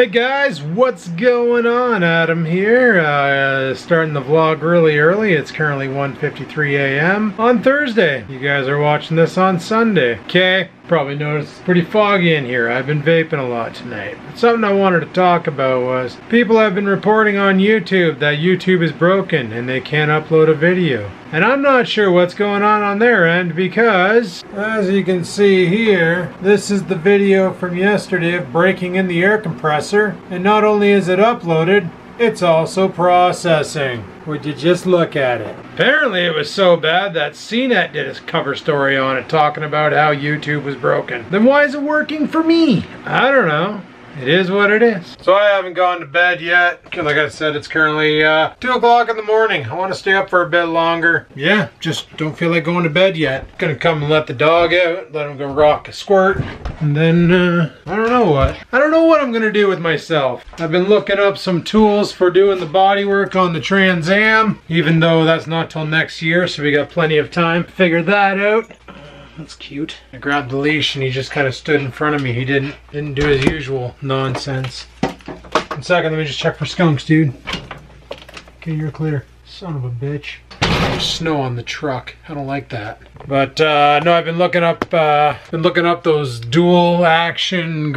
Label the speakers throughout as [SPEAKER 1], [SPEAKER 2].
[SPEAKER 1] Hey guys, what's going on? Adam here, starting the vlog really early. It's currently 1:53 a.m. on Thursday. You guys are watching this on Sunday. Okay, probably noticed it's pretty foggy in here. I've been vaping a lot tonight. But something I wanted to talk about was people have been reporting on YouTube that YouTube is broken and they can't upload a video. And I'm not sure what's going on their end because, as you can see here, this is the video from yesterday of breaking in the air compressor. And not only is it uploaded, it's also processing. Would you just look at it? Apparently it was so bad that CNET did a cover story on it talking about how YouTube was broken. Then why is it working for me? I don't know. It is what it is. So I haven't gone to bed yet. Like I said, it's currently 2 o'clock in the morning. I want to stay up for a bit longer. Yeah, just don't feel like going to bed yet. Gonna come and let the dog out, let him go rock a squirt. And then, I don't know what. I don't know what I'm gonna do with myself. I've been looking up some tools for doing the body work on the Trans Am, even though that's not till next year, so we got plenty of time to figure that out. That's cute. I grabbed the leash and he just kind of stood in front of me. He didn't do his usual nonsense. 1 second, let me just check for skunks, dude. Okay, you're clear. Son of a bitch. There's snow on the truck. I don't like that. But no, I've been looking up those dual action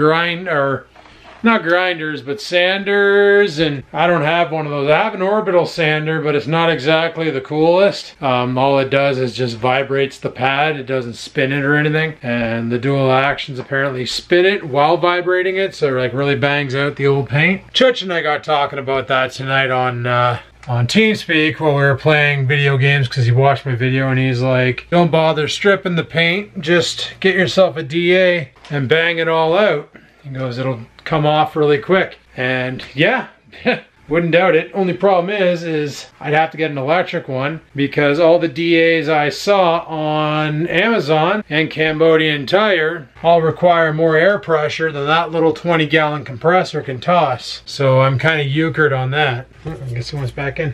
[SPEAKER 1] not grinders, but sanders, and I don't have one of those. I have an orbital sander, but it's not exactly the coolest. All it does is just vibrates the pad. It doesn't spin it or anything. And the dual actions apparently spin it while vibrating it, so it like really bangs out the old paint. Church and I got talking about that tonight on TeamSpeak while we were playing video games, because he watched my video and he's like, don't bother stripping the paint, just get yourself a DA and bang it all out. He goes, it'll come off really quick. And yeah, wouldn't doubt it. Only problem is I'd have to get an electric one, because all the DAs I saw on Amazon and Cambodian Tire all require more air pressure than that little 20-gallon compressor can toss. So I'm kind of euchred on that. I guess he wants back in.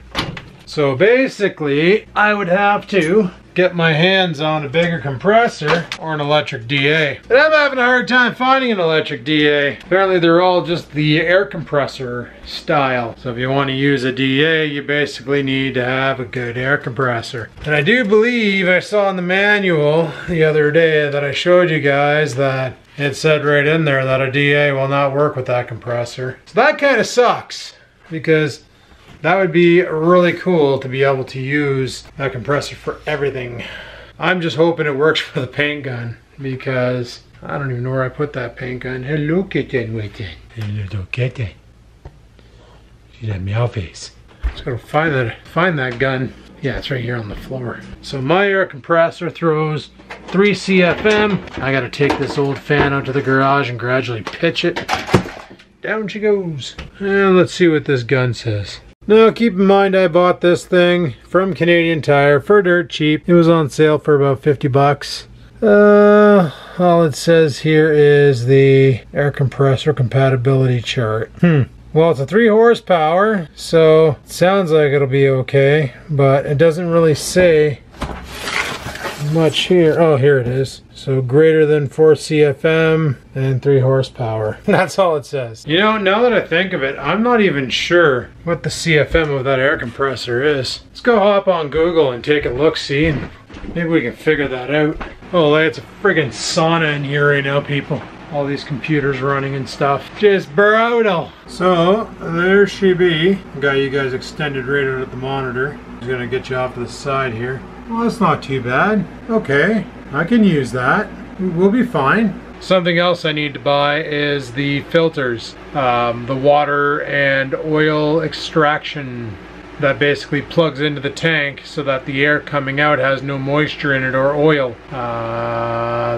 [SPEAKER 1] So basically, I would have to get my hands on a bigger compressor or an electric DA. But I'm having a hard time finding an electric DA. Apparently they're all just the air compressor style. So if you want to use a DA, you basically need to have a good air compressor. And I do believe I saw in the manual the other day that I showed you guys that it said right in there that a DA will not work with that compressor. So that kind of sucks, because that would be really cool to be able to use that compressor for everything. I'm just hoping it works for the paint gun, because I don't even know where I put that paint gun. Hello, kitten, wait it. Hello, kitten. See that meow face. Just gotta find that gun. Yeah, it's right here on the floor. So my air compressor throws 3 CFM. I gotta take this old fan out to the garage and gradually pitch it. Down she goes. And let's see what this gun says. Now keep in mind, I bought this thing from Canadian Tire for dirt cheap. It was on sale for about 50 bucks. All it says here is the air compressor compatibility chart. Well, it's a 3 horsepower, so it sounds like it'll be okay, but it doesn't really say much here. Oh, here it is. So greater than 4 CFM and 3 horsepower. That's all it says. You know, now that I think of it, I'm not even sure what the CFM of that air compressor is. Let's go hop on Google and take a look-see, and maybe we can figure that out. Oh, it's a friggin' sauna in here right now, people. All these computers running and stuff. Just brutal. So, there she be. Got you guys extended right out at the monitor. I'm gonna get you off to the side here. Well, that's not too bad. Okay, I can use that. We'll be fine. Something else I need to buy is the filters. The water and oil extraction that basically plugs into the tank so that the air coming out has no moisture in it or oil.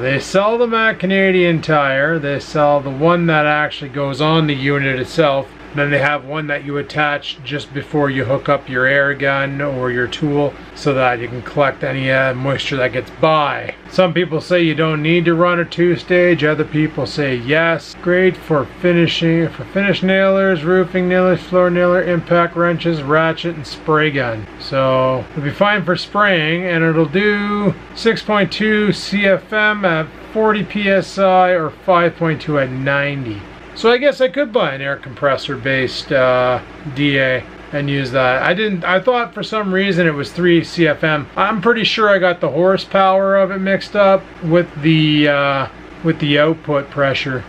[SPEAKER 1] They sell them at Canadian Tire. They sell the one that actually goes on the unit itself. Then they have one that you attach just before you hook up your air gun or your tool, so that you can collect any moisture that gets by. Some people say you don't need to run a 2-stage. Other people say yes. Great for finishing, for finish nailers, roofing nailers, floor nailer, impact wrenches, ratchet, and spray gun. So it'll be fine for spraying, and it'll do 6.2 CFM at 40 PSI or 5.2 at 90. So I guess I could buy an air compressor based DA and use that. I thought for some reason it was 3 CFM. I'm pretty sure I got the horsepower of it mixed up with the output pressure,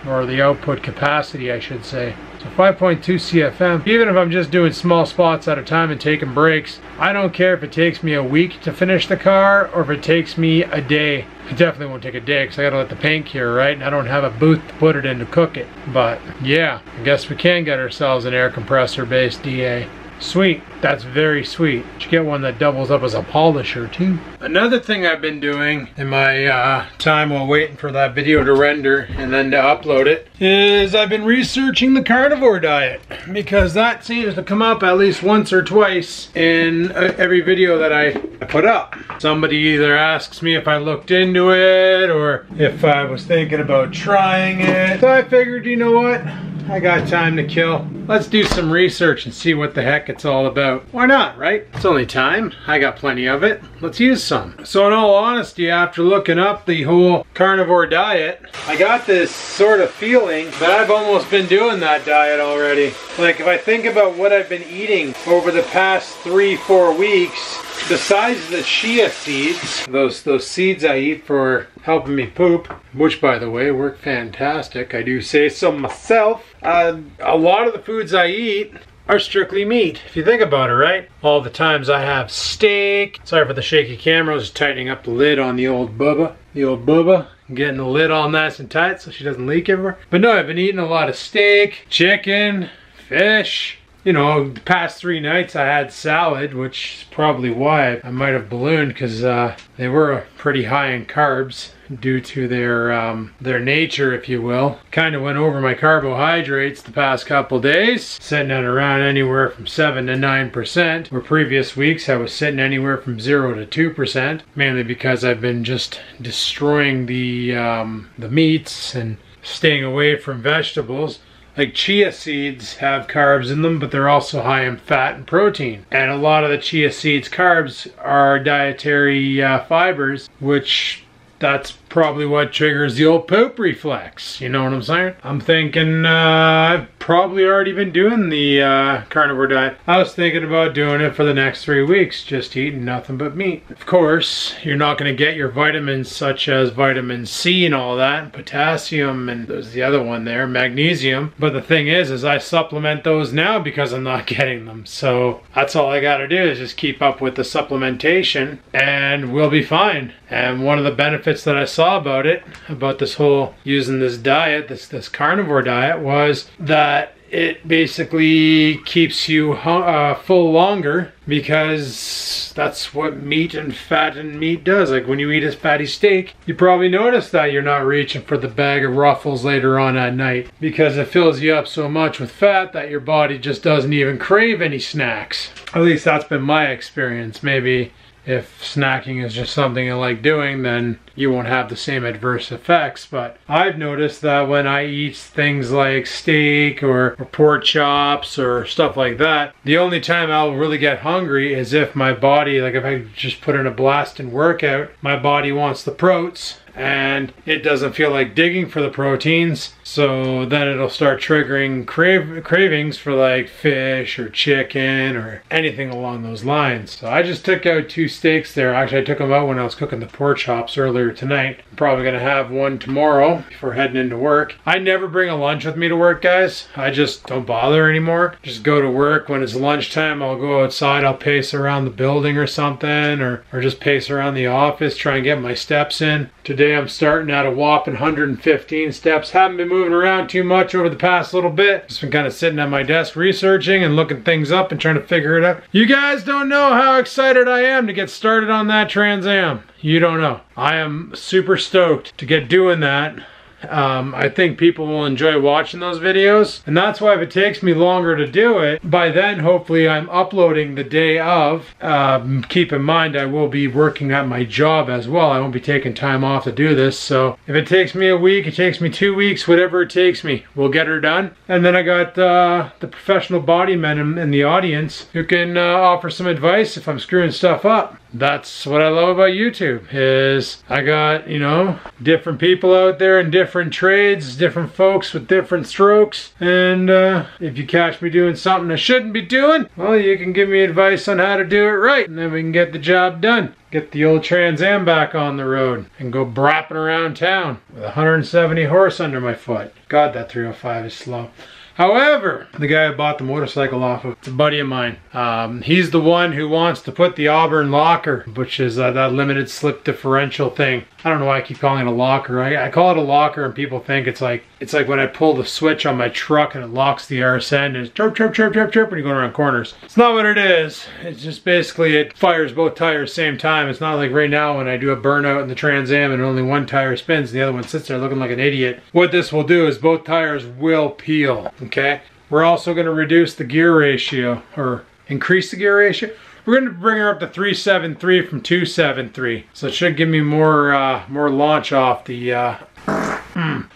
[SPEAKER 1] or the output capacity I should say. So 5.2 CFM. Even if I'm just doing small spots at a time and taking breaks, I don't care if it takes me a week to finish the car or if it takes me a day. It definitely won't take a day because I gotta let the paint cure, right? And I don't have a booth to put it in to cook it. But yeah, I guess we can get ourselves an air compressor based DA. Sweet. That's very sweet. You should get one that doubles up as a polisher too. Another thing I've been doing in my time while waiting for that video to render and then to upload it is I've been researching the carnivore diet, because that seems to come up at least once or twice in every video that I put up. Somebody either asks me if I looked into it or if I was thinking about trying it. So I figured, you know what? I got time to kill. Let's do some research and see what the heck it's all about. Why not, right? It's only time. I got plenty of it. Let's use some. So in all honesty, after looking up the whole carnivore diet, I got this sort of feeling that I've almost been doing that diet already. Like if I think about what I've been eating over the past 3-4 weeks, besides the chia seeds, those seeds I eat for helping me poop, which by the way work fantastic, I do say so myself, a lot of the foods I eat are strictly meat. If you think about it, right? All the times I have steak. Sorry for the shaky camera, I was just tightening up the lid on the old bubba. Getting the lid all nice and tight so she doesn't leak everywhere. But no, I've been eating a lot of steak, chicken, fish. You know, the past 3 nights I had salad, which is probably why I might have ballooned, because they were pretty high in carbs due to their nature, if you will. Kind of went over my carbohydrates the past couple days, sitting at around anywhere from 7 to 9%, where previous weeks I was sitting anywhere from 0 to 2%, mainly because I've been just destroying the meats and staying away from vegetables. Like chia seeds have carbs in them, but they're also high in fat and protein. And a lot of the chia seeds carbs are dietary fibers, which that's probably what triggers the old poop reflex. You know what I'm saying? I'm thinking I've probably already been doing the carnivore diet. I was thinking about doing it for the next 3 weeks, just eating nothing but meat. Of course, you're not going to get your vitamins such as vitamin C and all that, and potassium, and there's the other one there, magnesium. But the thing is I supplement those now because I'm not getting them. So that's all I got to do is just keep up with the supplementation and we'll be fine. And one of the benefits that I saw about this whole using this diet, this carnivore diet, was that it basically keeps you full longer, because that's what meat and fat and meat does. Like when you eat a fatty steak, you probably notice that you're not reaching for the bag of Ruffles later on at night, because it fills you up so much with fat that your body just doesn't even crave any snacks. At least that's been my experience. Maybe if snacking is just something I like doing, then you won't have the same adverse effects. But I've noticed that when I eat things like steak or pork chops or stuff like that, the only time I'll really get hungry is if my body, like if I just put in a blasting workout, my body wants the proteins and it doesn't feel like digging for the proteins. So then it'll start triggering cravings for like fish or chicken or anything along those lines. So I just took out 2 steaks there. Actually, I took them out when I was cooking the pork chops earlier tonight. I'm probably gonna have one tomorrow before heading into work. I never bring a lunch with me to work, guys. I just don't bother anymore. Just go to work. When it's lunchtime, I'll go outside. I'll pace around the building or something, or just pace around the office, try and get my steps in. Today I'm starting at a whopping 115 steps. Haven't been moving around too much over the past little bit. Just been kind of sitting at my desk researching and looking things up and trying to figure it out. You guys don't know how excited I am to get started on that Trans Am. You don't know. I am super stoked to get doing that. I think people will enjoy watching those videos, and that's why if it takes me longer to do it, by then hopefully I'm uploading the day of. Keep in mind I will be working at my job as well. I won't be taking time off to do this, so if it takes me a week, it takes me 2 weeks, whatever it takes me, we'll get her done. And then I got the professional body men in the audience who can offer some advice if I'm screwing stuff up. that's what I love about YouTube, is I got, you know, different people out there in different trades, different folks with different strokes, and if you catch me doing something I shouldn't be doing, well, you can give me advice on how to do it right, and then we can get the job done. Get the old Trans Am back on the road and go brapping around town with 170 horse under my foot. God, that 305 is slow. However, the guy I bought the motorcycle off of, it's a buddy of mine. He's the one who wants to put the Auburn locker, which is that limited slip differential thing. I don't know why I keep calling it a locker. I call it a locker, and people think it's like when I pull the switch on my truck and it locks the arse end and it's chirp, chirp, chirp, chirp, chirp when you're going around corners. It's not what it is. It's just basically it fires both tires same time. It's not like right now when I do a burnout in the Trans Am and only one tire spins and the other one sits there looking like an idiot. What this will do is both tires will peel, okay? We're also going to reduce the gear ratio, or increase the gear ratio. We're going to bring her up to 373 from 273. So it should give me more launch off the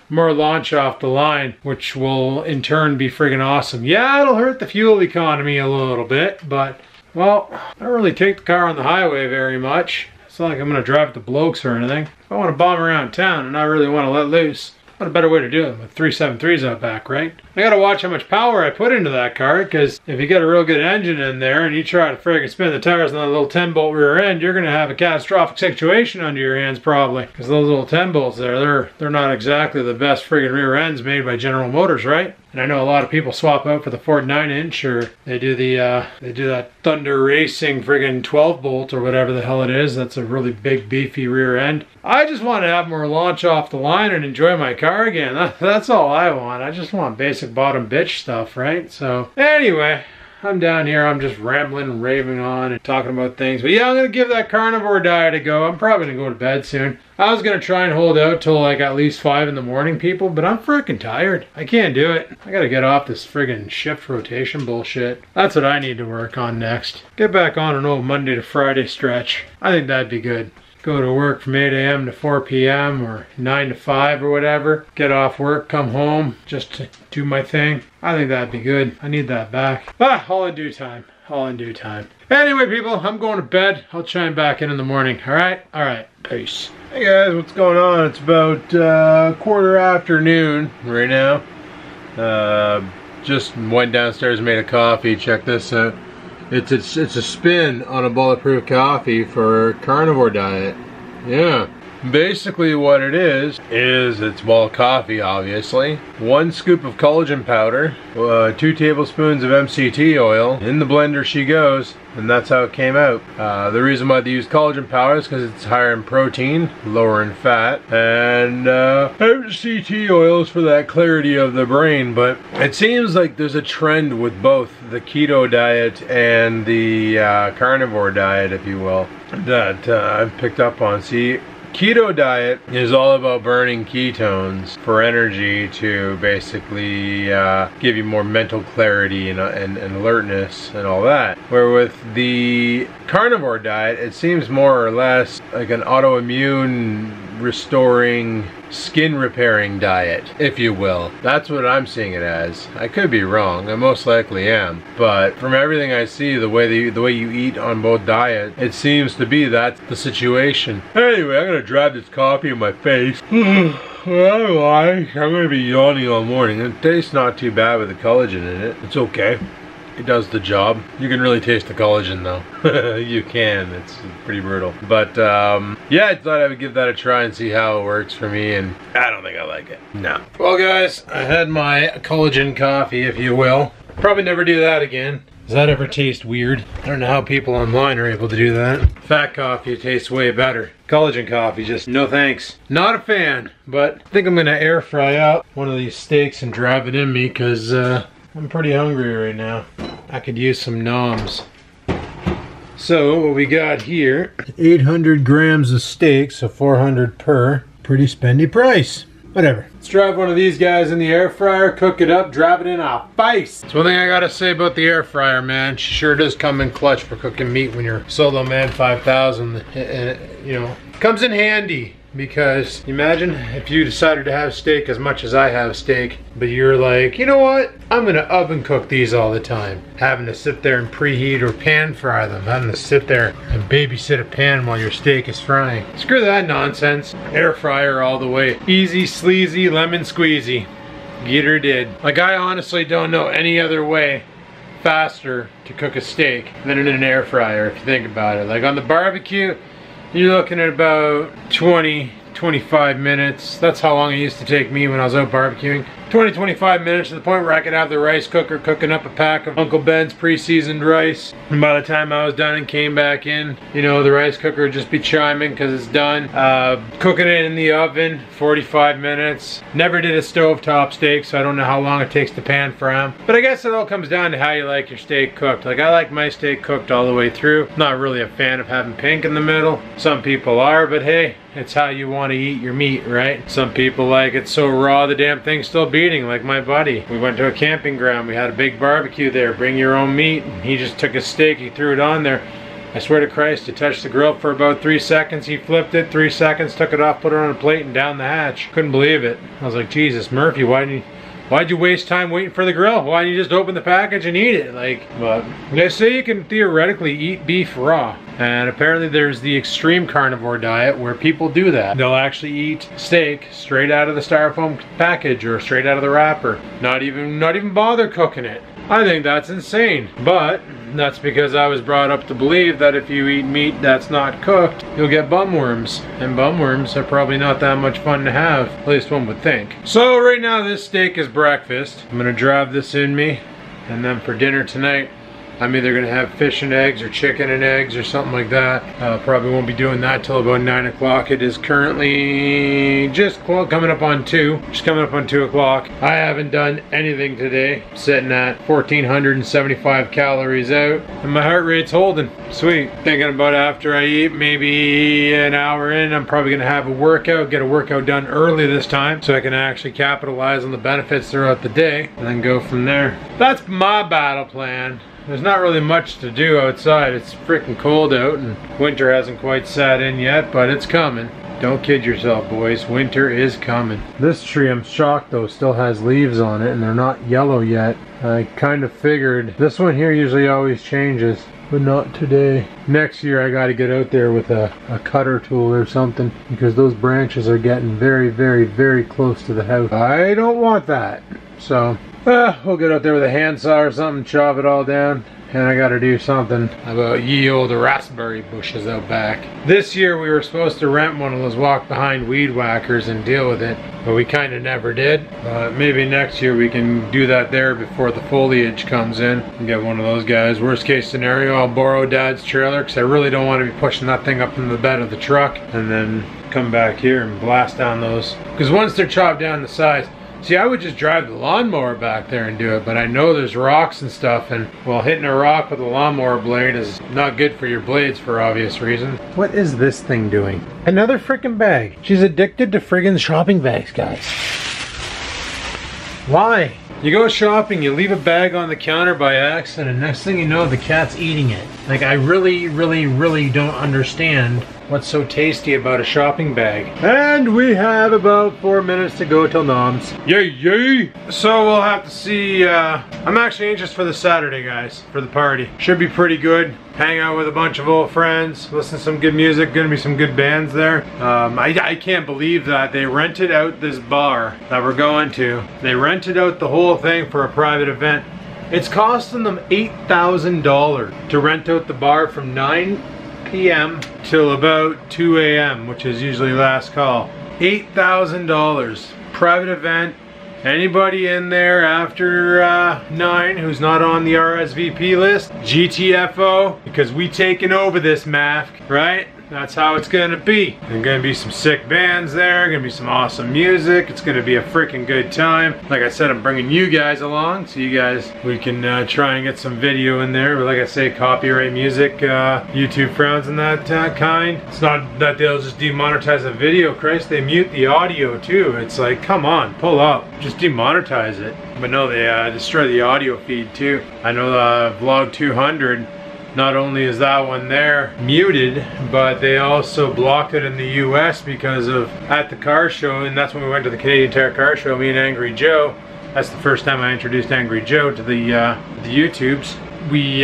[SPEAKER 1] more launch off the line, which will in turn be friggin' awesome. Yeah, it'll hurt the fuel economy a little bit, but well, I don't really take the car on the highway very much. It's not like I'm going to drive it to blokes or anything. If I want to bomb around town and I really want to let loose, what a better way to do it with 373s out back, right? I gotta watch how much power I put into that car, because if you get a real good engine in there and you try to friggin' spin the tires on that little 10-bolt rear end, you're gonna have a catastrophic situation under your hands probably. Because those little 10 bolts there, they're not exactly the best friggin' rear ends made by General Motors, right? And I know a lot of people swap out for the Ford 9-inch, or they do that Thunder Racing friggin' 12-bolt or whatever the hell it is. That's a really big beefy rear end. I just want to have more launch off the line and enjoy my car again. That's all I want. I just want basic bottom bitch stuff, right? So anyway, I'm down here, I'm just rambling and raving on and talking about things. But yeah, I'm gonna give that carnivore diet a go. I'm probably gonna go to bed soon. I was gonna try and hold out till like at least 5 in the morning, people, but I'm freaking tired. I can't do it. I gotta get off this friggin' shift rotation bullshit. That's what I need to work on next. Get back on an old Monday to Friday stretch. I think that'd be good. Go to work from 8 a.m. to 4 p.m. or 9 to 5 or whatever. Get off work, come home, just to do my thing. I think that'd be good. I need that back. All in due time. All in due time. Anyway, people, I'm going to bed. I'll chime back in the morning. All right? All right. Peace. Hey, guys. What's going on? It's about quarter afternoon right now. Just went downstairs and made a coffee. Check this out. It's a spin on a bulletproof coffee for Carnivore Diet. Yeah. Basically what it is it's coffee, obviously. 1 scoop of collagen powder, 2 tablespoons of MCT oil. In the blender she goes, and that's how it came out. The reason why they use collagen powder is because it's higher in protein, lower in fat, and MCT oil is for that clarity of the brain. But it seems like there's a trend with both the keto diet and the carnivore diet, if you will, that I've picked up on. See, keto diet is all about burning ketones for energy to basically give you more mental clarity and alertness and all that. Where with the carnivore diet, it seems more or less like an autoimmune restoring, skin repairing diet, if you will. That's what I'm seeing it as. I could be wrong, I most likely am, but from everything I see, the way you eat on both diets, it seems to be that's the situation. Anyway, I'm gonna drive this coffee in my face. I don't know why. I'm gonna be yawning all morning. It tastes not too bad with the collagen in it. It's okay. It does the job. You can really taste the collagen though. You can. It's pretty brutal. But yeah, I thought I would give that a try and see how it works for me, and I don't think I like it. No. Well guys, I had my collagen coffee, if you will. Probably never do that again. Does that ever taste weird? I don't know how people online are able to do that. Fat coffee tastes way better. Collagen coffee, just no thanks. Not a fan, but I think I'm gonna air fry out one of these steaks and drive it in me, because I'm pretty hungry right now. I could use some noms. So what we got here, 800 grams of steak, so 400 per. Pretty spendy price. Whatever. Let's drive one of these guys in the air fryer, cook it up, drive it in our face. That's one thing I gotta say about the air fryer, man. She sure does come in clutch for cooking meat when you're Solo Man 5000. You know, comes in handy. Because imagine if you decided to have steak as much as I have steak, but you're like, you know what? I'm gonna oven cook these all the time. Having to sit there and preheat or pan fry them. Having to sit there and babysit a pan while your steak is frying. Screw that nonsense. Air fryer all the way. Easy, sleazy, lemon squeezy. Get her did. Like, I honestly don't know any other way faster to cook a steak than in an air fryer, if you think about it. Like on the barbecue, you're looking at about 20-25 minutes. That's how long it used to take me when I was out barbecuing. 20-25 minutes to the point where I could have the rice cooker cooking up a pack of Uncle Ben's pre-seasoned rice. And by the time I was done and came back in, you know, the rice cooker would just be chiming because it's done. Cooking it in the oven, 45 minutes. Never did a stovetop steak, so I don't know how long it takes to pan fry them. But I guess it all comes down to how you like your steak cooked. Like, I like my steak cooked all the way through. Not really a fan of having pink in the middle. Some people are, but hey, it's how you want to eat your meat, right? Some people like it so raw the damn thing's still beating, like my buddy. We went to a camping ground, we had a big barbecue there, bring your own meat, and he just took a steak, he threw it on there. I swear to Christ, he touched the grill for about 3 seconds, he flipped it, 3 seconds, took it off, put it on a plate, and down the hatch. Couldn't believe it. I was like, Jesus, Murphy, why'd you waste time waiting for the grill? Why didn't you just open the package and eat it? Like, but they say you can theoretically eat beef raw. And apparently there's the extreme carnivore diet where people do that. They'll actually eat steak straight out of the styrofoam package or straight out of the wrapper. Not even bother cooking it. I think that's insane. But that's because I was brought up to believe that if you eat meat that's not cooked, you'll get bum worms. And bum worms are probably not that much fun to have, at least one would think. So right now this steak is breakfast. I'm gonna drive this in me, and then for dinner tonight, I'm either gonna have fish and eggs or chicken and eggs or something like that. Probably won't be doing that till about 9 o'clock. It is currently just coming up on 2. Just coming up on 2 o'clock. I haven't done anything today. Sitting at 1,475 calories out. And my heart rate's holding. Sweet. Thinking about after I eat, maybe an hour in, I'm probably gonna have a workout. Get a workout done early this time so I can actually capitalize on the benefits throughout the day. And then go from there. That's my battle plan. There's not really much to do outside. It's freaking cold out and winter hasn't quite sat in yet, but it's coming. Don't kid yourself, boys. Winter is coming. This tree, I'm shocked though, still has leaves on it and they're not yellow yet. I kind of figured. This one here usually always changes, but not today. Next year I gotta get out there with a cutter tool or something because those branches are getting very, very, very close to the house. I don't want that. So we'll get out there with a handsaw or something, chop it all down, and I gotta do something about ye old raspberry bushes out back. This year we were supposed to rent one of those walk behind weed whackers and deal with it, but we kind of never did. Maybe next year we can do that there before the foliage comes in and get one of those guys. Worst case scenario, I'll borrow Dad's trailer because I really don't want to be pushing that thing up in the bed of the truck and then come back here and blast down those. Because once they're chopped down the size, see, I would just drive the lawnmower back there and do it, but I know there's rocks and stuff, and well, hitting a rock with a lawnmower blade is not good for your blades for obvious reasons. What is this thing doing? Another freaking bag. She's addicted to friggin' shopping bags, guys. Why? You go shopping, you leave a bag on the counter by accident, and next thing you know, the cat's eating it. Like, I really, really, really don't understand what's so tasty about a shopping bag. And we have about 4 minutes to go till noms. Yay, yay! So we'll have to see, I'm actually anxious for the Saturday, guys, for the party. Should be pretty good. Hang out with a bunch of old friends, listen to some good music, gonna be some good bands there. I can't believe that they rented out this bar that we're going to. They rented out the whole thing for a private event. It's costing them $8,000 to rent out the bar from 9 p.m. till about 2 a.m., which is usually last call. $8,000. Private event. Anybody in there after 9 who's not on the RSVP list, GTFO, because we taking over this MAFC, right? That's how it's gonna be. There's gonna be some sick bands there, gonna be some awesome music. It's gonna be a freaking good time. Like I said, I'm bringing you guys along, so you guys, we can try and get some video in there. But like I say, copyright music, YouTube frowns and that kind. It's not that they'll just demonetize the video. Christ, they mute the audio too. It's like, come on, pull up. Just demonetize it. But no, they destroy the audio feed too. I know Vlog 200, not only is that one there muted, but they also blocked it in the US because of at the car show, and that's when we went to the Canadian Tire car show, me and Angry Joe. That's the first time I introduced Angry Joe to the YouTubes. We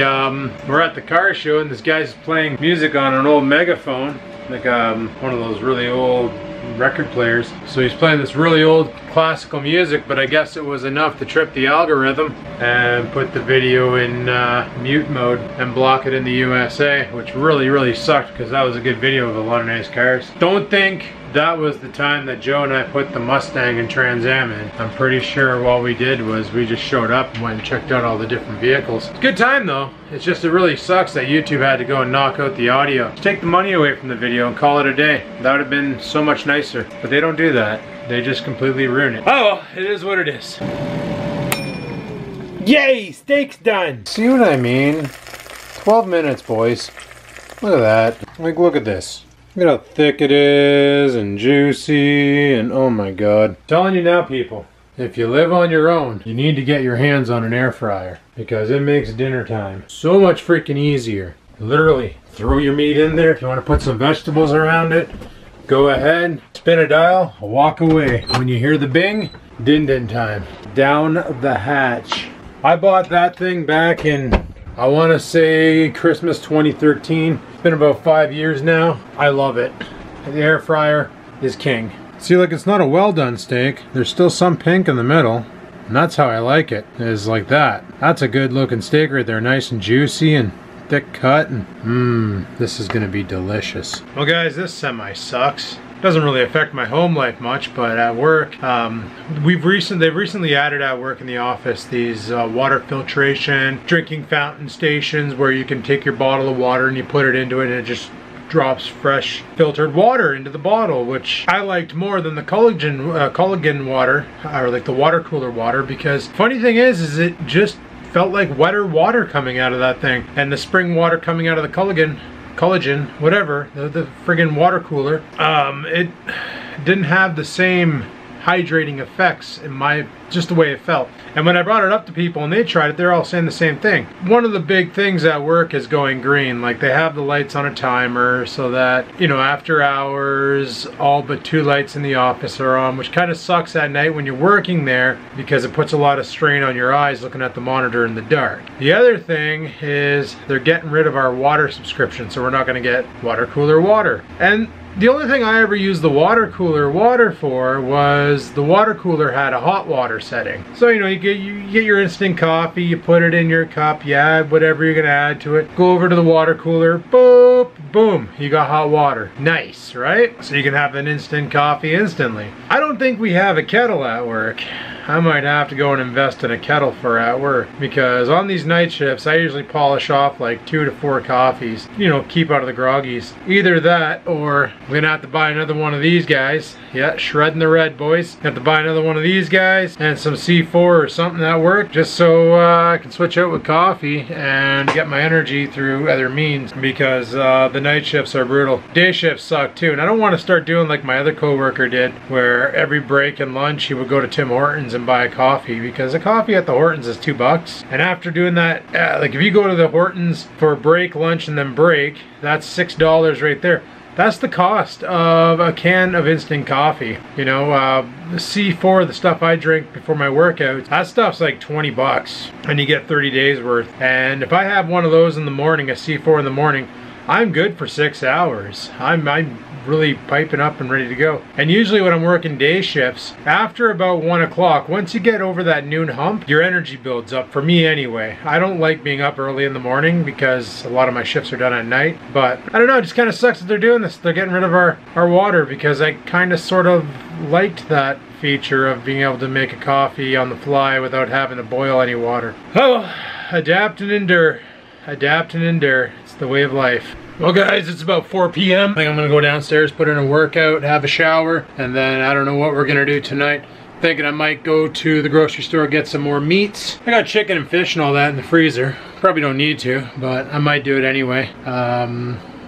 [SPEAKER 1] were at the car show and this guy's playing music on an old megaphone, like one of those really old record players. So he's playing this really old classical music, but I guess it was enough to trip the algorithm and put the video in mute mode and block it in the USA, which really sucked because that was a good video of a lot of nice cars. Don't think that was the time that Joe and I put the Mustang and Trans Am in. I'm pretty sure what we did was we just showed up and went and checked out all the different vehicles. It's a good time though. It's just it really sucks that YouTube had to go and knock out the audio. Just take the money away from the video and call it a day. That would have been so much nicer. But they don't do that. They just completely ruin it. Oh well, it is what it is. Yay! Steak's done! See what I mean? 12 minutes, boys. Look at that. Like, look at this. Look at how thick it is and juicy and oh my god. I'm telling you now, people, if you live on your own, you need to get your hands on an air fryer because it makes dinner time so much freaking easier. Literally, throw your meat in there. If you want to put some vegetables around it, go ahead, spin a dial, walk away. When you hear the bing, din time. Down the hatch. I bought that thing back in, I want to say Christmas 2013. It's been about 5 years now. I love it. The air fryer is king. See, look, it's not a well done steak. There's still some pink in the middle. And that's how I like it, is like that. That's a good looking steak right there. Nice and juicy and thick cut. And this is gonna be delicious. Well guys, this semi sucks. Doesn't really affect my home life much, but at work, they've recently added at work in the office these water filtration, drinking fountain stations where you can take your bottle of water and you put it into it and it just drops fresh filtered water into the bottle, which I liked more than the collagen water, or like the water cooler water, because funny thing is it just felt like wetter water coming out of that thing, and the spring water coming out of the collagen, whatever, the friggin' water cooler, it didn't have the same hydrating effects in just the way it felt. And when I brought it up to people and they tried it, they're all saying the same thing. One of the big things at work is going green. Like, they have the lights on a timer so that, you know, after hours, all but 2 lights in the office are on, which kind of sucks at night when you're working there because it puts a lot of strain on your eyes looking at the monitor in the dark. The other thing is they're getting rid of our water subscription, so we're not going to get water cooler water. And the only thing I ever used the water cooler water for was the water cooler had a hot water setting. So, you know, you get your instant coffee, you put it in your cup, you add whatever you're gonna add to it, go over to the water cooler, boop, boom, you got hot water. Nice, right? So you can have an instant coffee instantly. I don't think we have a kettle at work. I might have to go and invest in a kettle for at work, because on these night shifts I usually polish off like 2 to 4 coffees, you know, keep out of the groggies. Either that or we're gonna have to buy another one of these guys. Yeah, shredding the red, boys. Have to buy another one of these guys and some C4 or something at work, just so I can switch out with coffee and get my energy through other means, because the night shifts are brutal. Day shifts suck too, and I don't want to start doing like my other coworker did, where every break and lunch he would go to Tim Hortons and buy a coffee, because a coffee at the Hortons is $2. And after doing that, like if you go to the Hortons for break, lunch, and then break, that's $6 right there. That's the cost of a can of instant coffee. You know, the C4, the stuff I drink before my workouts, that stuff's like $20, and you get 30 days worth. And if I have one of those in the morning, a C4 in the morning, I'm good for 6 hours. I'm really piping up and ready to go. And usually when I'm working day shifts, after about 1 o'clock, once you get over that noon hump, your energy builds up, for me anyway. I don't like being up early in the morning because a lot of my shifts are done at night, but I don't know, it just kind of sucks that they're doing this. They're getting rid of our water, because I kind of sort of liked that feature of being able to make a coffee on the fly without having to boil any water. Oh, adapt and endure. Adapt and endure. It's the way of life. Well guys, it's about 4 p.m. I think I'm gonna go downstairs, put in a workout, have a shower, and then I don't know what we're gonna do tonight. Thinking I might go to the grocery store, get some more meats. I got chicken and fish and all that in the freezer. Probably don't need to, but I might do it anyway.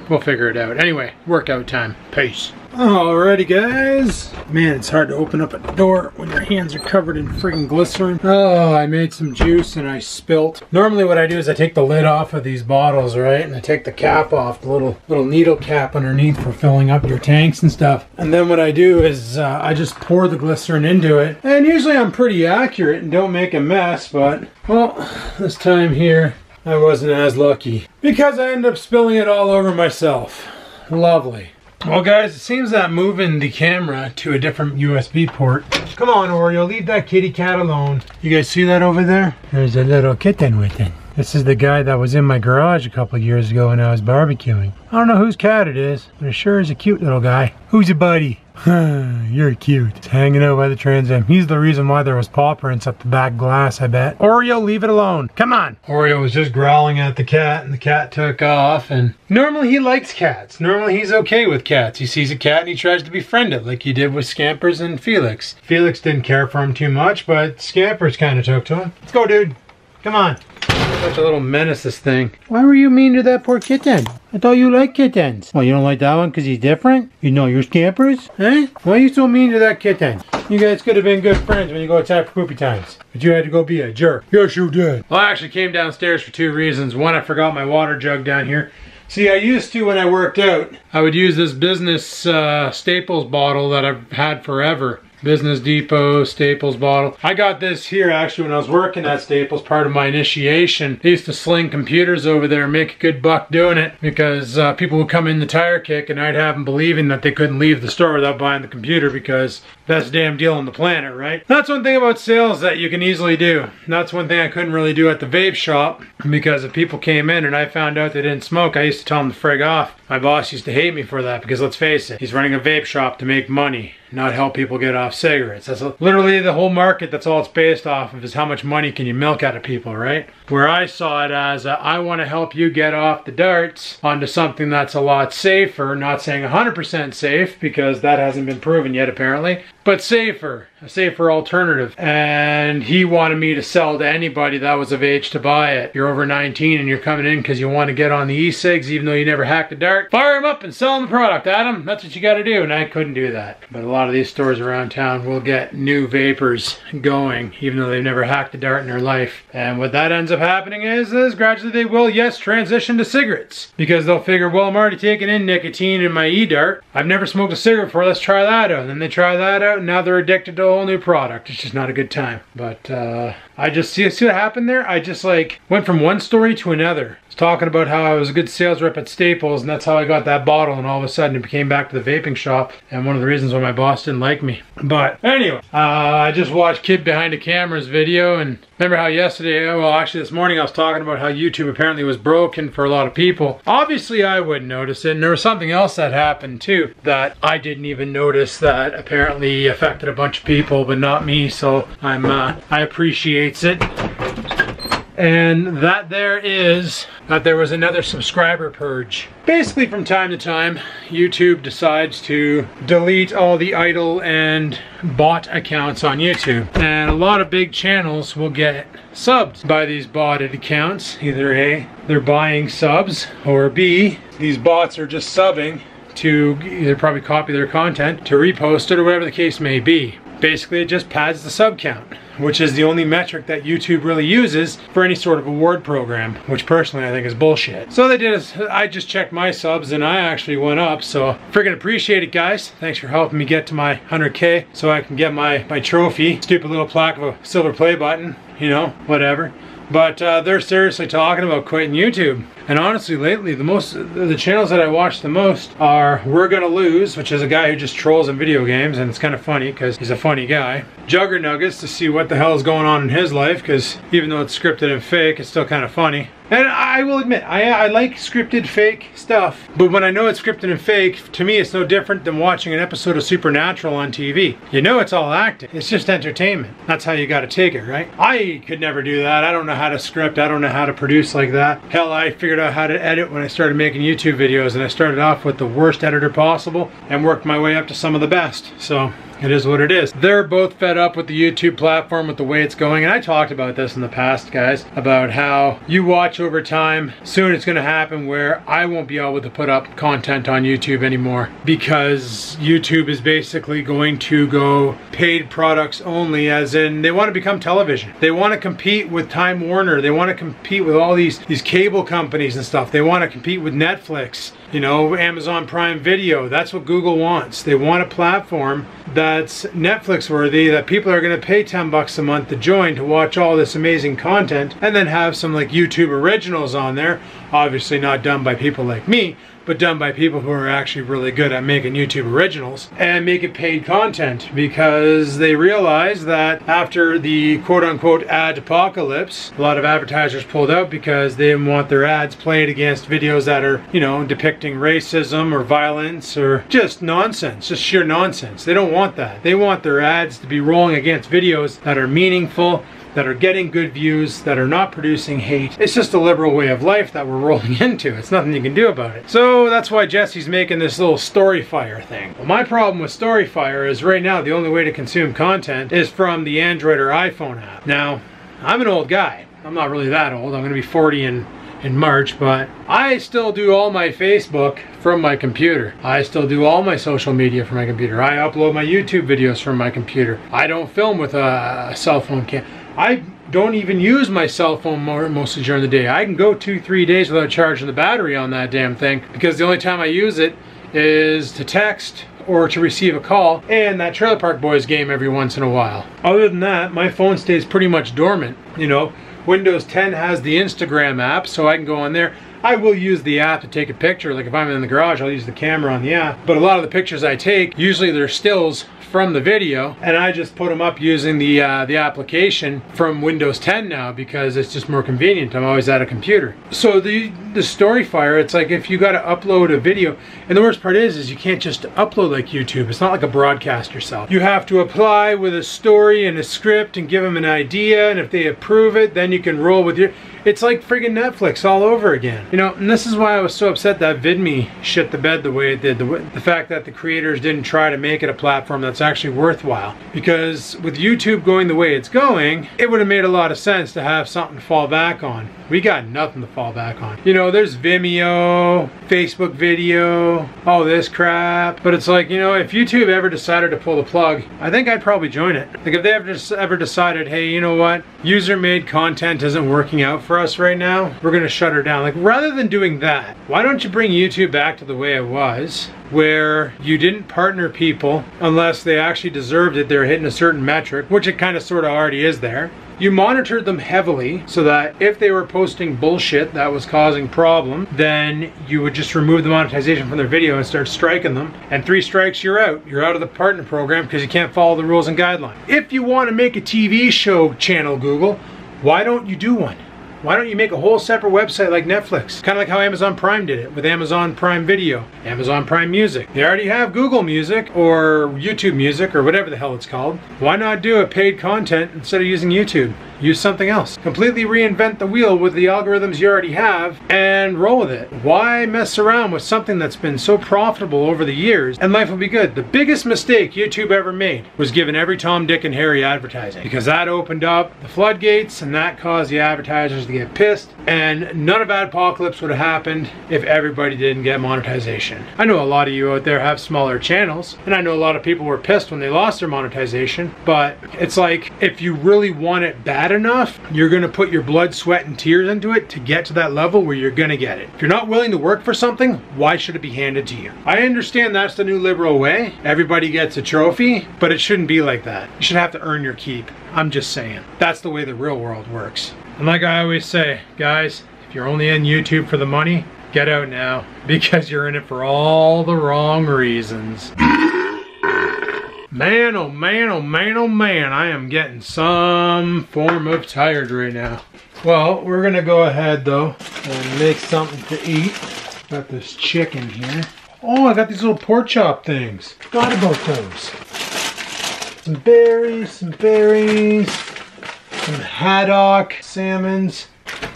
[SPEAKER 1] We'll figure it out. Anyway, workout time. Peace. Alrighty guys. Man, it's hard to open up a door when your hands are covered in friggin' glycerin. Oh, I made some juice and I spilt. Normally what I do is I take the lid off of these bottles, right? And I take the cap off, the little needle cap underneath for filling up your tanks and stuff. And then what I do is I just pour the glycerin into it. And usually I'm pretty accurate and don't make a mess, but well, this time here I wasn't as lucky because I ended up spilling it all over myself. Lovely. Well guys, it seems that moving the camera to a different USB port. Come on Oreo, leave that kitty cat alone. You guys see that over there? There's a little kitten with it. This is the guy that was in my garage a couple of years ago when I was barbecuing. I don't know whose cat it is, but it sure is a cute little guy. Who's your buddy? You're cute. It's hanging out by the Trans Am. He's the reason why there was paw prints up the back glass, I bet. Oreo, leave it alone. Come on. Oreo was just growling at the cat and the cat took off. And normally he likes cats. Normally he's okay with cats. He sees a cat and he tries to befriend it like he did with Scampers and Felix. Felix didn't care for him too much, but Scampers kind of took to him. Let's go, dude. Come on. Such a little menace, this thing. Why were you mean to that poor kitten? I thought you liked kittens. Well, you don't like that one because he's different? You know your Scampers? Eh? Why are you so mean to that kitten? You guys could have been good friends when you go outside for poopy times. But you had to go be a jerk. Yes, you did. Well, I actually came downstairs for two reasons. One, I forgot my water jug down here. See, I used to, when I worked out, I would use this business Staples bottle that I've had forever. Business Depot Staples bottle. I got this here actually when I was working at Staples, part of my initiation. I used to sling computers over there and make a good buck doing it because people would come in the tire kick and I'd have them believing that they couldn't leave the store without buying the computer because best damn deal on the planet, right? That's one thing about sales that you can easily do. That's one thing I couldn't really do at the vape shop because if people came in and I found out they didn't smoke, I used to tell them to frig off. My boss used to hate me for that because let's face it, he's running a vape shop to make money, not help people get off cigarettes. That's literally the whole market. That's all it's based off of, is how much money can you milk out of people, right? Where I saw it as I want to help you get off the darts onto something that's a lot safer, not saying 100% safe because that hasn't been proven yet apparently, but safer, a safer alternative. And he wanted me to sell to anybody that was of age to buy it. You're over 19 and you're coming in because you want to get on the e-cigs even though you never hacked a dart. Fire him up and sell him the product, Adam. That's what you got to do, and I couldn't do that. But a lot of these stores around town will get new vapors going even though they've never hacked a dart in their life. And what that ends up happening is gradually they will, yes, transition to cigarettes because they'll figure, well, I'm already taking in nicotine in my e-dart. I've never smoked a cigarette before, let's try that out. And then they try that out and now they're addicted to a whole new product. It's just not a good time. But I just see what happened there. I just like went from one story to another. I was talking about how I was a good sales rep at Staples and that's how I got that bottle, and all of a sudden it became back to the vaping shop and one of the reasons why my boss didn't like me. But anyway, I just watched Kid Behind the Camera's video, and remember how yesterday, well actually this morning I was talking about how YouTube apparently was broken for a lot of people. Obviously I wouldn't notice it, and there was something else that happened too that I didn't even notice that apparently affected a bunch of people but not me, so I appreciates it. And that there was another subscriber purge. Basically from time to time, YouTube decides to delete all the idle and bot accounts on YouTube. And a lot of big channels will get subbed by these botted accounts. Either A, they're buying subs, or B, these bots are just subbing to either probably copy their content, to repost it, or whatever the case may be. Basically, it just pads the sub count, which is the only metric that YouTube really uses for any sort of award program, which personally I think is bullshit. So they did is, I just checked my subs and I actually went up, so freaking appreciate it, guys. Thanks for helping me get to my 100K so I can get my trophy. Stupid little plaque of a silver play button, you know, whatever. But they're seriously talking about quitting YouTube. And honestly, lately, the channels that I watch the most are We're Gonna Lose, which is a guy who just trolls in video games, and it's kind of funny because he's a funny guy. Jugger Nuggets, to see what the hell is going on in his life, because even though it's scripted and fake, it's still kind of funny. And I will admit, I like scripted fake stuff, but when I know it's scripted and fake, to me it's no different than watching an episode of Supernatural on TV. You know it's all acting. It's just entertainment. That's how you gotta take it, right? I could never do that. I don't know how to script. I don't know how to produce like that. Hell, I figured out how to edit when I started making YouTube videos, and I started off with the worst editor possible and worked my way up to some of the best. So It is what it is. They're both fed up with the YouTube platform, with the way it's going. And I talked about this in the past, guys, about how you watch over time. Soon it's going to happen where I won't be able to put up content on YouTube anymore, because YouTube is basically going to go paid products only, as in they want to become television. They want to compete with Time Warner. They want to compete with all these cable companies and stuff. They want to compete with Netflix, you know, Amazon Prime Video. That's what Google wants. They want a platform that's Netflix worthy, that people are going to pay 10 bucks a month to join to watch all this amazing content, and then have some like YouTube originals on there. Obviously not done by people like me, but done by people who are actually really good at making YouTube originals, and make it paid content, because they realize that after the quote-unquote ad apocalypse, a lot of advertisers pulled out because they didn't want their ads played against videos that are, you know, depicting racism or violence or just nonsense, just sheer nonsense. They don't want that. They want their ads to be rolling against videos that are meaningful, that are getting good views, that are not producing hate. It's just a liberal way of life that we're rolling into. It's nothing you can do about it. So that's why Jesse's making this little Storyfire thing. Well, my problem with Storyfire is right now the only way to consume content is from the Android or iPhone app. Now, I'm an old guy. I'm not really that old. I'm going to be 40 in March, but I still do all my Facebook from my computer. I still do all my social media from my computer. I upload my YouTube videos from my computer. I don't film with a cell phone cam. I don't even use my cell phone mostly during the day. I can go 2-3 days without charging the battery on that damn thing, because the only time I use it is to text or to receive a call, and that Trailer Park Boys game every once in a while. Other than that, my phone stays pretty much dormant. You know, Windows 10 has the Instagram app, so I can go on there. I will use the app to take a picture. Like if I'm in the garage, I'll use the camera on the app. But a lot of the pictures I take, usually they're stills from the video, and I just put them up using the application from Windows 10 now, because it's just more convenient. I'm always at a computer. So the Storyfire, it's like if you got to upload a video, and the worst part is you can't just upload like YouTube. It's not like a broadcast yourself. You have to apply with a story and a script and give them an idea, and if they approve it, then you can roll with your... It's like friggin' Netflix all over again. You know, and this is why I was so upset that VidMe shit the bed the way it did. The fact that the creators didn't try to make it a platform that's actually worthwhile. Because with YouTube going the way it's going, it would have made a lot of sense to have something to fall back on. We got nothing to fall back on. You know, there's Vimeo, Facebook video, all this crap. But it's like, you know, if YouTube ever decided to pull the plug, I think I'd probably join it. Like if they ever decided, hey, you know what? User-made content isn't working out for us right now. We're gonna shut her down. Like, rather than doing that, why don't you bring YouTube back to the way it was, where you didn't partner people unless they actually deserved it. They're hitting a certain metric, which it kind of sort of already is there. You monitored them heavily so that if they were posting bullshit that was causing problem, then you would just remove the monetization from their video and start striking them. And 3 strikes, you're out. You're out of the partner program because you can't follow the rules and guidelines. If you want to make a TV show channel, Google, why don't you do one? Why don't you make a whole separate website like Netflix? Kind of like how Amazon Prime did it with Amazon Prime Video, Amazon Prime Music. They already have Google Music or YouTube Music or whatever the hell it's called. Why not do a paid content instead of using YouTube? Use something else. Completely reinvent the wheel with the algorithms you already have and roll with it. Why mess around with something that's been so profitable over the years and life will be good? The biggest mistake YouTube ever made was giving every Tom, Dick, and Harry advertising, because that opened up the floodgates and that caused the advertisers to get pissed, and none of Adpocalypse would have happened if everybody didn't get monetization. I know a lot of you out there have smaller channels, and I know a lot of people were pissed when they lost their monetization, but it's like, if you really want it bad enough, you're gonna put your blood, sweat, and tears into it to get to that level where you're gonna get it. If you're not willing to work for something, why should it be handed to you? I understand that's the new liberal way. Everybody gets a trophy, but it shouldn't be like that. You should have to earn your keep. I'm just saying. That's the way the real world works. And like I always say, guys, if you're only in YouTube for the money, get out now, because you're in it for all the wrong reasons. Man, oh man, oh man, oh man, I am getting some form of tired right now. Well, we're gonna go ahead though and make something to eat. Got this chicken here. Oh, I got these little pork chop things. Forgot about those. Some berries, some haddock, salmons.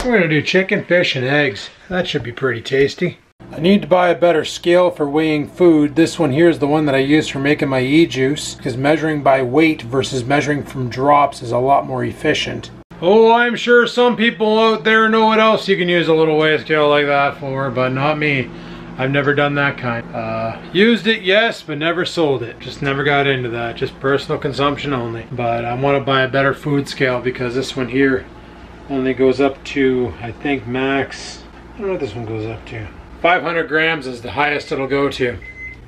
[SPEAKER 1] We're gonna do chicken, fish, and eggs. That should be pretty tasty. I need to buy a better scale for weighing food. This one here is the one that I use for making my e-juice, because measuring by weight versus measuring from drops is a lot more efficient. Oh, I'm sure some people out there know what else you can use a little weigh scale like that for, but not me. I've never done that kind. Used it, yes, but never sold it. Just never got into that. Just personal consumption only. But I want to buy a better food scale because this one here only goes up to, I think, max. I don't know what this one goes up to. 500 grams is the highest it'll go to.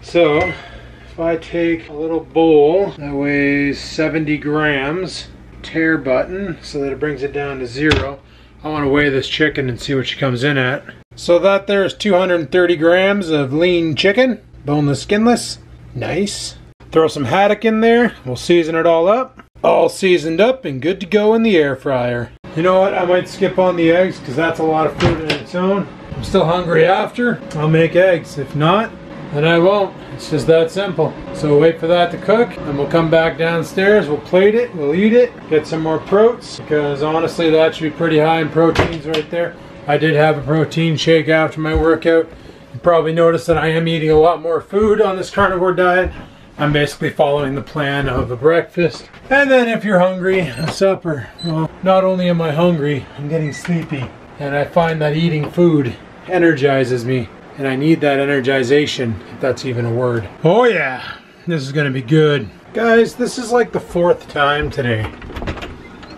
[SPEAKER 1] So if I take a little bowl that weighs 70 grams, tear button so that it brings it down to 0. I want to weigh this chicken and see what she comes in at. So that there's 230 grams of lean chicken, boneless, skinless. Nice. Throw some haddock in there. We'll season it all up. All seasoned up and good to go in the air fryer. You know what? I might skip on the eggs because that's a lot of food in its own. I'm still hungry after. I'll make eggs. If not, then I won't. It's just that simple. So wait for that to cook, and we'll come back downstairs. We'll plate it. We'll eat it. Get some more proteins because honestly, that should be pretty high in proteins right there. I did have a protein shake after my workout. You probably noticed that I am eating a lot more food on this carnivore diet. I'm basically following the plan of a breakfast. And then if you're hungry, a supper. Well, not only am I hungry, I'm getting sleepy. And I find that eating food energizes me. And I need that energization, if that's even a word. Oh yeah, this is gonna be good. Guys, this is like the 4th time today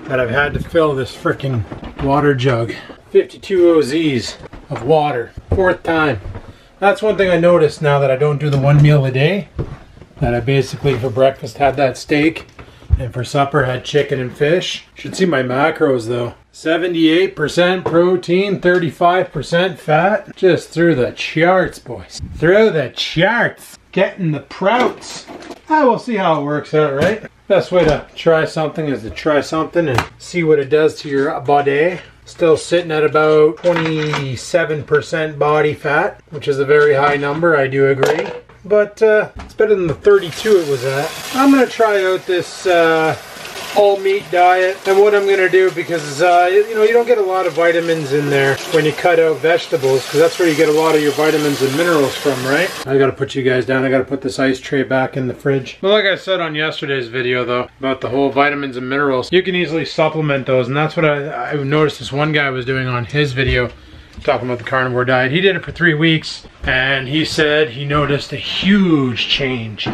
[SPEAKER 1] that I've had to fill this freaking water jug. 52 OZs of water. 4th time. That's one thing I noticed now that I don't do the 1 meal a day. That I basically for breakfast had that steak and for supper had chicken and fish. Should see my macros though. 78% protein, 35% fat. Just through the charts, boys. Through the charts. Getting the prouts. We'll see how it works out, right? Best way to try something is to try something and see what it does to your body. Still sitting at about 27% body fat, which is a very high number, I do agree. But it's better than the 32 it was at. I'm going to try out this all meat diet, and what I'm going to do, because you know, you don't get a lot of vitamins in there when you cut out vegetables, because that's where you get a lot of your vitamins and minerals from, right? I got to put you guys down. I got to put this ice tray back in the fridge. But like I said on yesterday's video though, about the whole vitamins and minerals, you can easily supplement those, and that's what I noticed this one guy was doing on his video talking about the carnivore diet. He did it for 3 weeks and he said he noticed a huge change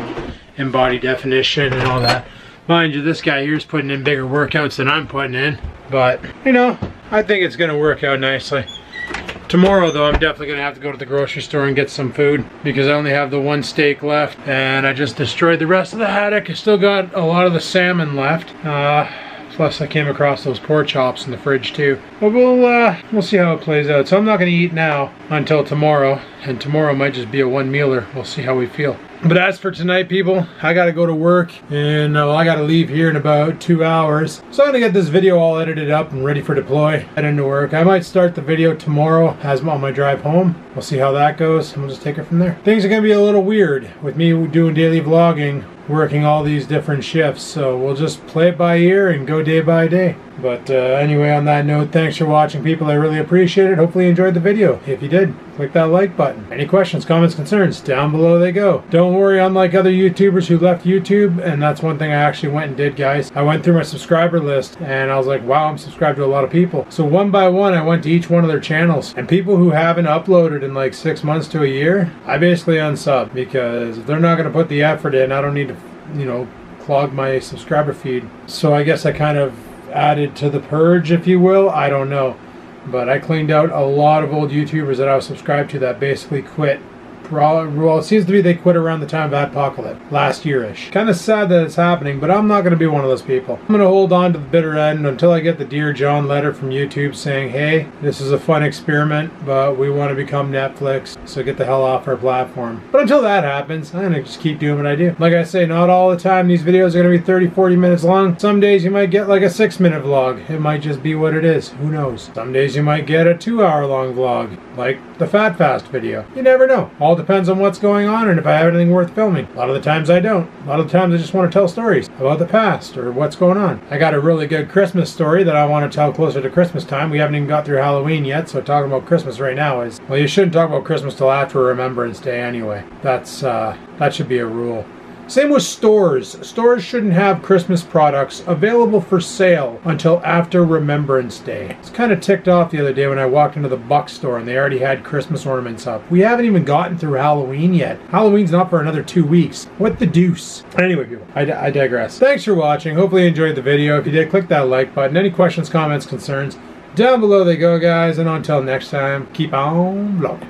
[SPEAKER 1] in body definition and all that. Mind you, this guy here is putting in bigger workouts than I'm putting in, but you know, I think it's gonna work out nicely. Tomorrow though, I'm definitely gonna have to go to the grocery store and get some food because I only have the 1 steak left and I just destroyed the rest of the haddock. I still got a lot of the salmon left. Plus I came across those pork chops in the fridge too. But we'll see how it plays out. So I'm not gonna eat now until tomorrow, and tomorrow might just be a 1 mealer. We'll see how we feel. But as for tonight, people, I gotta go to work, and I gotta leave here in about 2 hours. So I'm gonna get this video all edited up and ready for deploy, head into work. I might start the video tomorrow as on my drive home. We'll see how that goes, and we'll just take it from there. Things are gonna be a little weird with me doing daily vlogging, working all these different shifts, so we'll just play it by ear and go day by day. But anyway, on that note, thanks for watching, people. I really appreciate it. Hopefully you enjoyed the video. If you did, click that like button. Any questions, comments, concerns, down below they go. Don't worry, unlike other YouTubers who left YouTube, and that's one thing I actually went and did, guys. I went through my subscriber list and I was like, wow, I'm subscribed to a lot of people. So one by one, I went to each one of their channels, and people who haven't uploaded in like 6 months to a year, I basically unsub, because if they're not going to put the effort in, I don't need to, you know, clog my subscriber feed. So I guess I kind of added to the purge, if you will. I don't know, but I cleaned out a lot of old YouTubers that I was subscribed to that basically quit. Well, it seems to be they quit around the time of Apocalypse, last year-ish. Kind of sad that it's happening, but I'm not going to be one of those people. I'm going to hold on to the bitter end until I get the Dear John letter from YouTube saying, hey, this is a fun experiment, but we want to become Netflix, so get the hell off our platform. But until that happens, I'm going to just keep doing what I do. Like I say, not all the time these videos are going to be 30, 40 minutes long. Some days you might get like a 6-minute vlog. It might just be what it is. Who knows? Some days you might get a 2-hour long vlog, like the Fat Fast video. You never know. All all depends on what's going on and if I have anything worth filming. A lot of the times I don't. A lot of the times I just want to tell stories about the past or what's going on. I got a really good Christmas story that I want to tell closer to Christmas time. We haven't even got through Halloween yet, so talking about Christmas right now is, well, you shouldn't talk about Christmas till after Remembrance Day anyway. That should be a rule. Same with stores. Stores shouldn't have Christmas products available for sale until after Remembrance Day. I was kind of ticked off the other day when I walked into the Buck store and they already had Christmas ornaments up. We haven't even gotten through Halloween yet. Halloween's not for another 2 weeks. What the deuce? Anyway, people, I digress. Thanks for watching. Hopefully you enjoyed the video. If you did, click that like button. Any questions, comments, concerns, down below they go, guys. And until next time, keep on vlogging.